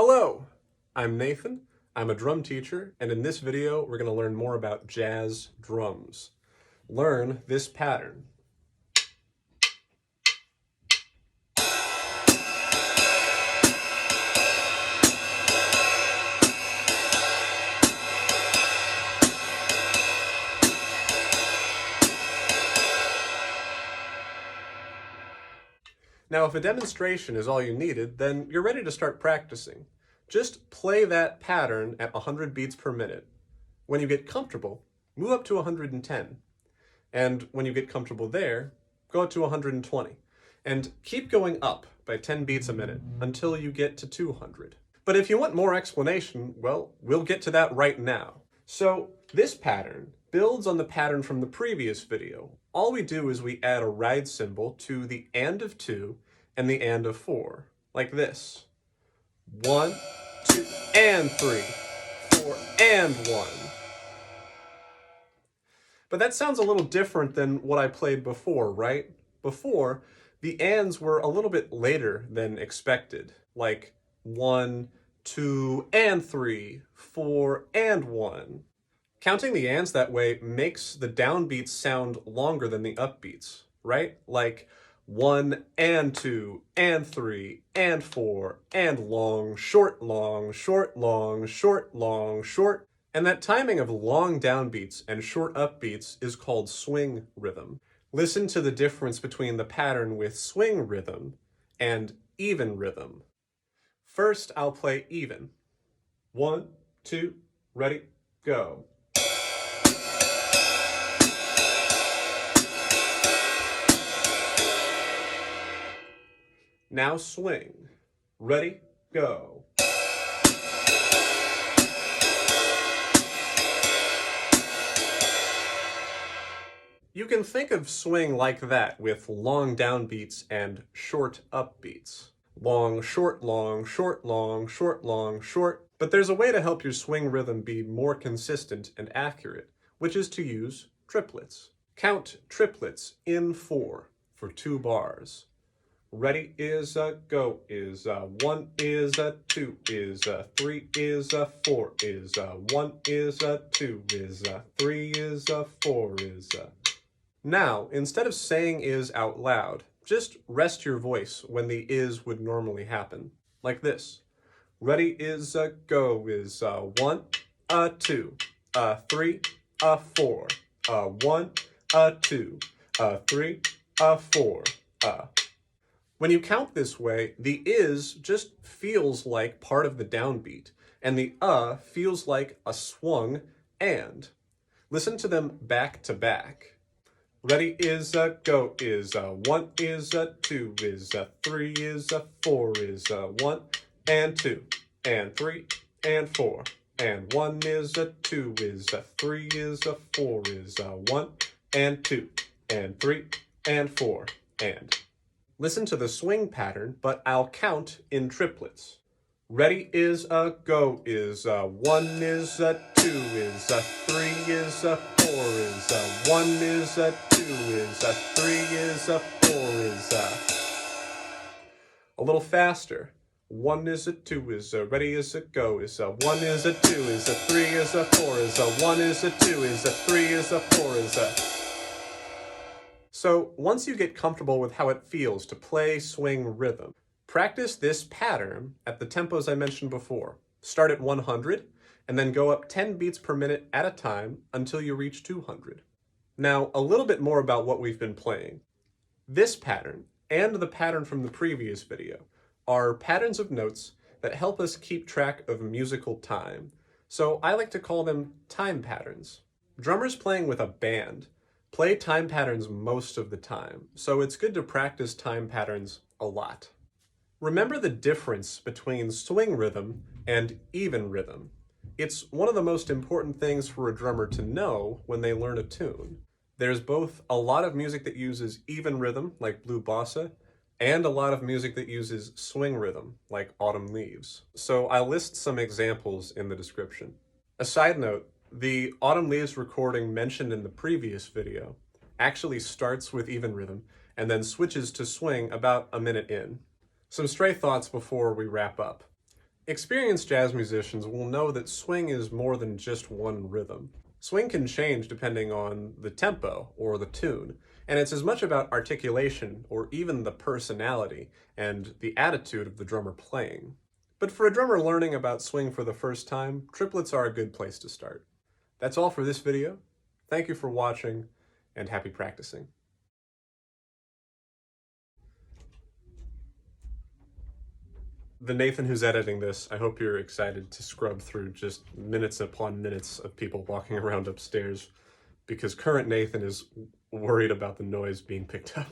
Hello, I'm Nathan. I'm a drum teacher, and in this video, we're going to learn more about jazz drums. Learn this pattern. Now, if a demonstration is all you needed, then you're ready to start practicing. Just play that pattern at 100 beats per minute. When you get comfortable, move up to 110. And when you get comfortable there, go up to 120. And keep going up by 10 beats a minute until you get to 200. But if you want more explanation, well, we'll get to that right now. So this pattern builds on the pattern from the previous video. All we do is we add a ride cymbal to the and of 2 and the and of 4, like this. 1, 2, and 3, 4, and 1. But that sounds a little different than what I played before, right? Before, the ands were a little bit later than expected, like 1, 2, and 3, 4, and 1. Counting the ands that way makes the downbeats sound longer than the upbeats, right? Like 1 and 2 and 3 and 4 and long, short, long, short, long, short, long, short. And that timing of long downbeats and short upbeats is called swing rhythm. Listen to the difference between the pattern with swing rhythm and even rhythm. First, I'll play even. 1, 2, ready, go. Now swing. Ready, go. You can think of swing like that with long downbeats and short upbeats. Long, short, long, short, long, short, long, short. But there's a way to help your swing rhythm be more consistent and accurate, which is to use triplets. Count triplets in 4 for 2 bars. Ready is a go is a 1 is a 2 is a 3 is a 4 is a 1 is a 2 is a 3 is a 4 is a. Now, instead of saying is out loud, just rest your voice when the is would normally happen, like this. Ready is a go is a 1, a 2, a 3, a 4, a 1, a 2, a 3, a 4, a. When you count this way, the is just feels like part of the downbeat, and the feels like a swung and. Listen to them back to back. Ready is a go is a 1 is a 2 is a 3 is a 4 is a 1 and 2 and 3 and 4 and 1 is a 2 is a 3 is a 4 is a 1 and 2 and 3 and 4 and. Listen to the swing pattern, but I'll count in triplets. Ready is a go is a 1 is a 2 is a 3 is a 4 is a 1 is a 2 is a 3 is a 4 is a. A little faster. 1 is a 2 is a ready is a go is a 1 is a 2 is a 3 is a 4 is a 1 is a 2 is a 3 is a 4 is a. So once you get comfortable with how it feels to play swing rhythm, practice this pattern at the tempos I mentioned before. Start at 100 and then go up 10 beats per minute at a time until you reach 200. Now, a little bit more about what we've been playing. This pattern and the pattern from the previous video are patterns of notes that help us keep track of musical time. So I like to call them time patterns. Drummers playing with a band play time patterns most of the time, so it's good to practice time patterns a lot. Remember the difference between swing rhythm and even rhythm. It's one of the most important things for a drummer to know when they learn a tune. There's both a lot of music that uses even rhythm, like blue bossa, and a lot of music that uses swing rhythm, like autumn leaves. So I'll list some examples in the description. A side note, the autumn leaves recording mentioned in the previous video actually starts with even rhythm and then switches to swing about a minute in. Some stray thoughts before we wrap up. Experienced jazz musicians will know that swing is more than just one rhythm. Swing can change depending on the tempo or the tune, and it's as much about articulation or even the personality and the attitude of the drummer playing. But for a drummer learning about swing for the first time, triplets are a good place to start. That's all for this video. Thank you for watching, and happy practicing. The Nathan who's editing this, I hope you're excited to scrub through just minutes upon minutes of people walking around upstairs, because current Nathan is worried about the noise being picked up.